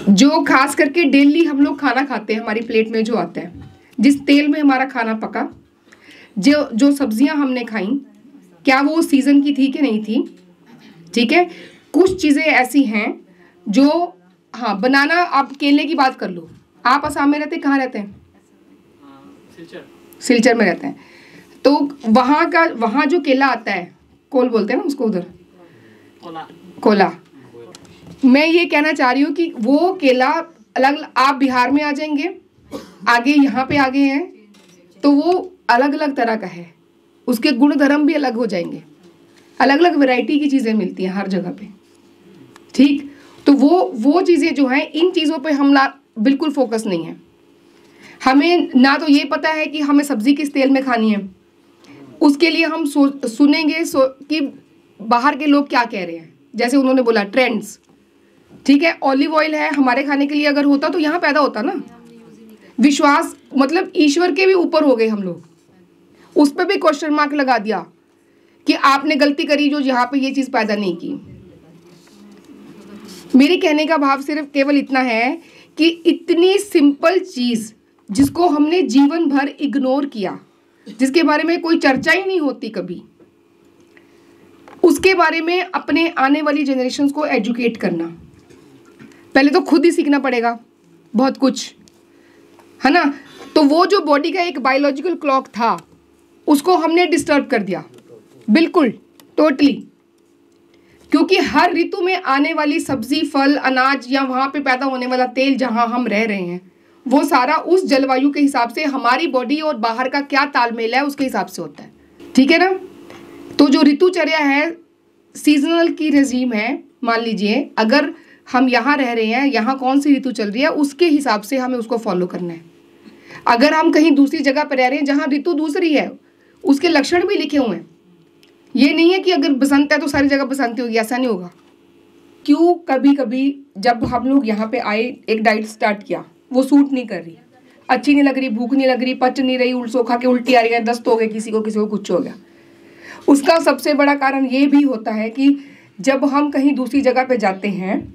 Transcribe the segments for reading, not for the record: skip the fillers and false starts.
जो खास करके डेली हम लोग खाना खाते हैं, हमारी प्लेट में जो आता है, जिस तेल में हमारा खाना पका, जो सब्जियां हमने खाई, क्या वो उस सीजन की थी कि नहीं थी। ठीक है, कुछ चीज़ें ऐसी हैं जो, हाँ बनाना, आप केले की बात कर लो, आप असम में रहते, कहाँ रहते हैं? सिलचर में रहते हैं, तो वहाँ जो केला आता है, कोल बोलते हैं ना उसको उधर, कोला। मैं ये कहना चाह रही हूँ कि वो केला अलग, आप बिहार में आ जाएंगे, आगे यहाँ पे आगे हैं, तो वो अलग अलग तरह का है, उसके गुण धर्म भी अलग हो जाएंगे, अलग अलग वैरायटी की चीज़ें मिलती हैं हर जगह पे। ठीक, तो वो चीज़ें जो हैं, इन चीज़ों पे हम बिल्कुल फोकस नहीं है। हमें ना तो ये पता है कि हमें सब्जी किस तेल में खानी है, उसके लिए हम सुनेंगे कि बाहर के लोग क्या कह रहे हैं, जैसे उन्होंने बोला ट्रेंड्स। ठीक है, ऑलिव ऑयल है हमारे खाने के लिए, अगर होता तो यहाँ पैदा होता ना। विश्वास मतलब ईश्वर के भी ऊपर हो गए हम लोग, उस पर भी क्वेश्चन मार्क लगा दिया कि आपने गलती करी जो यहाँ पे ये चीज़ पैदा नहीं की। मेरे कहने का भाव सिर्फ केवल इतना है कि इतनी सिंपल चीज़ जिसको हमने जीवन भर इग्नोर किया, जिसके बारे में कोई चर्चा ही नहीं होती कभी, उसके बारे में अपने आने वाली जनरेशन्स को एजुकेट करना। पहले तो खुद ही सीखना पड़ेगा बहुत कुछ, है ना। तो वो जो बॉडी का एक बायोलॉजिकल क्लॉक था, उसको हमने डिस्टर्ब कर दिया, बिल्कुल टोटली। क्योंकि हर ऋतु में आने वाली सब्जी, फल, अनाज या वहाँ पे पैदा होने वाला तेल जहाँ हम रह रहे हैं, वो सारा उस जलवायु के हिसाब से, हमारी बॉडी और बाहर का क्या तालमेल है उसके हिसाब से होता है। ठीक है ना। तो जो ऋतुचर्या है, सीजनल की रेजीम है, मान लीजिए अगर हम यहाँ रह रहे हैं, यहाँ कौन सी ऋतु चल रही है, उसके हिसाब से हमें उसको फॉलो करना है। अगर हम कहीं दूसरी जगह पर रह रहे हैं जहाँ ऋतु दूसरी है, उसके लक्षण भी लिखे हुए हैं। ये नहीं है कि अगर बसंत है तो सारी जगह बसंती होगी, ऐसा नहीं होगा। क्यों, कभी कभी जब हम लोग यहाँ पे आए, एक डाइट स्टार्ट किया, वो सूट नहीं कर रही, अच्छी नहीं लग रही, भूख नहीं लग रही, पच नहीं रही, सोखा के उल्टी आ रही है, दस्त हो गए, किसी को कुछ हो गया। उसका सबसे बड़ा कारण ये भी होता है कि जब हम कहीं दूसरी जगह पे जाते हैं,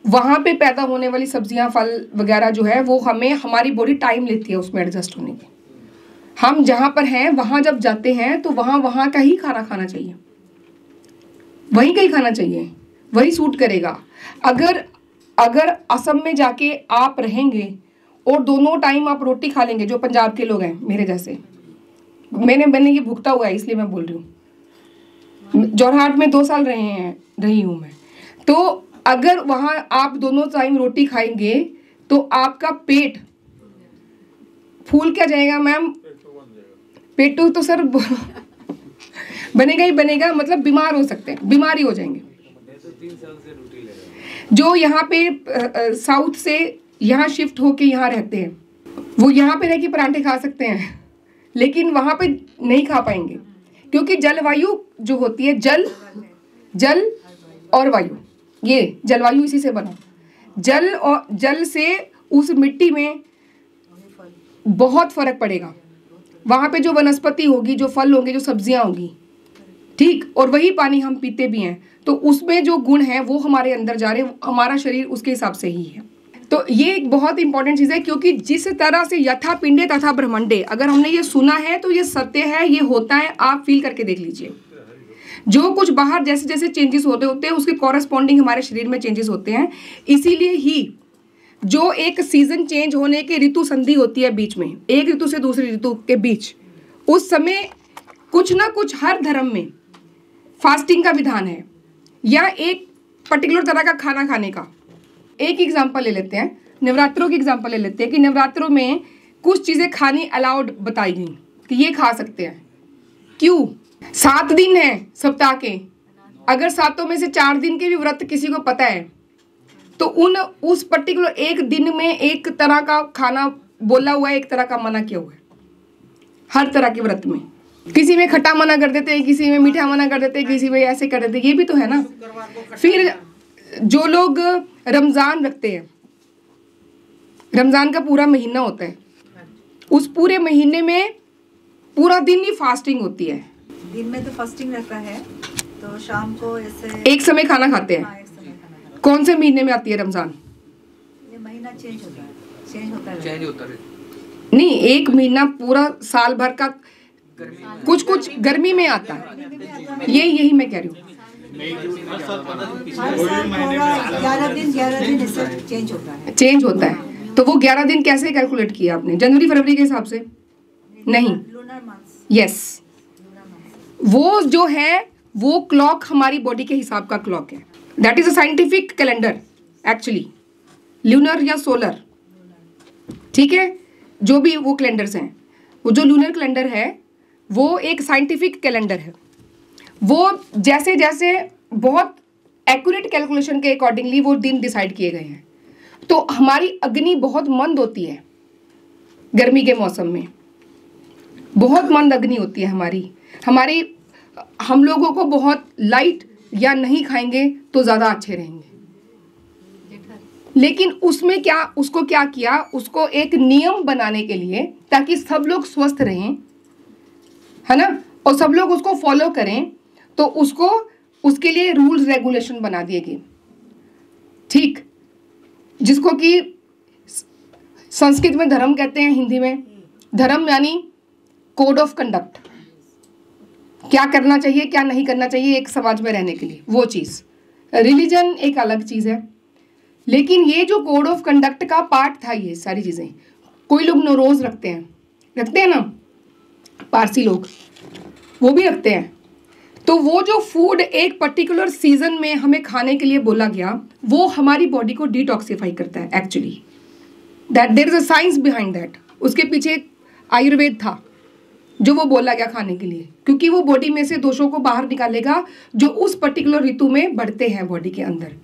वहाँ पे पैदा होने वाली सब्जियाँ, फल वगैरह जो है, वो हमें, हमारी बॉडी टाइम लेती है उसमें एडजस्ट होने की। हम जहाँ पर हैं वहाँ जब जाते हैं तो वहाँ का ही खाना खाना चाहिए, वहीं का ही खाना चाहिए, वही सूट करेगा। अगर असम में जाके आप रहेंगे और दोनों टाइम आप रोटी खा लेंगे, जो पंजाब के लोग हैं मेरे जैसे, मैंने ये भुगता हुआ है इसलिए मैं बोल रही हूँ, जोरहाट में 2 साल रही हूँ मैं। तो अगर वहाँ आप दोनों टाइम रोटी खाएंगे तो आपका पेट फूल क्या जाएगा मैम? पेटू तो सर बनेगा ही बनेगा, मतलब बीमार हो सकते हैं, बीमारी हो जाएंगे। जो यहाँ पे साउथ से यहाँ शिफ्ट होके यहाँ रहते हैं, वो यहाँ पे रह के परांठे खा सकते हैं, लेकिन वहाँ पे नहीं खा पाएंगे, क्योंकि जलवायु जो होती है, जल और वायु, ये जलवायु इसी से बना, जल से उस मिट्टी में बहुत फर्क पड़ेगा। वहाँ पे जो वनस्पति होगी, जो फल होंगे, जो सब्जियाँ होंगी, ठीक, और वही पानी हम पीते भी हैं, तो उसमें जो गुण हैं वो हमारे अंदर जा रहे हैं, हमारा शरीर उसके हिसाब से ही है। तो ये एक बहुत इंपॉर्टेंट चीज़ है, क्योंकि जिस तरह से यथा पिंडे तथा ब्रह्मंडे, अगर हमने ये सुना है तो ये सत्य है, ये होता है, आप फील करके देख लीजिए। जो कुछ बाहर जैसे जैसे चेंजेस होते हैं, उसके कॉरेस्पॉन्डिंग हमारे शरीर में चेंजेस होते हैं। इसीलिए ही जो एक सीजन चेंज होने की ऋतु संधि होती है बीच में, एक ऋतु से दूसरी ऋतु के बीच, उस समय कुछ ना कुछ हर धर्म में फास्टिंग का विधान है, या एक पर्टिकुलर तरह का खाना खाने का। एक एग्जांपल ले लेते हैं, नवरात्रों की एग्जांपल ले लेते हैं कि नवरात्रों में कुछ चीज़ें खानी अलाउड बताई गई कि ये खा सकते हैं। क्यों? 7 दिन है सप्ताह के, अगर 7 में से 4 दिन के भी व्रत किसी को पता है, तो उस पर्टिकुलर एक दिन में एक तरह का खाना बोला हुआ है, एक तरह का मना किया हुआ है। हर तरह के व्रत में किसी में खट्टा मना कर देते हैं, किसी में मीठा मना कर देते हैं, किसी में ऐसे कर देते हैं, ये भी तो है ना। फिर जो लोग रमज़ान रखते हैं, रमज़ान का पूरा महीना होता है, उस पूरे महीने में पूरा दिन ही फास्टिंग होती है। दिन में तो फास्टिंग रहता है, तो शाम को ऐसे एक समय खाना खाते हैं। कौन से महीने में आती है रमज़ान? ये महीना चेंज होता है, चेंज होता है, चेंज होता है। नहीं, एक महीना पूरा साल भर का कुछ कुछ गर्मी में आता है, यही मैं कह रही हूँ। हर साल थोड़ा 11 दिन इससे चेंज होता है। चेंज होता है, तो वो 11 दिन कैसे कैलकुलेट किया आपने? जनवरी फरवरी के हिसाब से नहीं? Lunar months. यस, वो जो है वो क्लॉक हमारी बॉडी के हिसाब का क्लॉक है। That is a scientific calendar actually, lunar या सोलर, ठीक है, जो भी वो कैलेंडर्स हैं। वो जो लूनर कैलेंडर है वो एक साइंटिफिक कैलेंडर है। वो जैसे जैसे बहुत एक्यूरेट कैलकुलेशन के अकॉर्डिंगली वो दिन डिसाइड किए गए हैं। तो हमारी अग्नि बहुत मंद होती है गर्मी के मौसम में, बहुत मंद अग्नि होती है हमारी। हम लोगों को बहुत लाइट या नहीं खाएंगे तो ज़्यादा अच्छे रहेंगे। लेकिन उसमें क्या, उसको क्या किया, उसको एक नियम बनाने के लिए ताकि सब लोग स्वस्थ रहें, है ना, और सब लोग उसको फॉलो करें, तो उसको उसके लिए रूल्स रेगुलेशन बना दिए गए, ठीक, जिसको कि संस्कृत में धर्म कहते हैं, हिंदी में धर्म यानी कोड ऑफ कंडक्ट, क्या करना चाहिए क्या नहीं करना चाहिए एक समाज में रहने के लिए, वो चीज़। रिलीजन एक अलग चीज़ है, लेकिन ये जो कोड ऑफ कंडक्ट का पार्ट था ये सारी चीज़ें। कोई लोग नौरोज़ रखते हैं ना, पारसी लोग वो भी रखते हैं। तो वो जो फूड एक पर्टिकुलर सीजन में हमें खाने के लिए बोला गया, वो हमारी बॉडी को डिटॉक्सिफाई करता है actually. That there is a science behind that. उसके पीछे एक आयुर्वेद था जो वो बोला गया खाने के लिए, क्योंकि वो बॉडी में से दोषों को बाहर निकालेगा जो उस पर्टिकुलर ऋतु में बढ़ते हैं बॉडी के अंदर।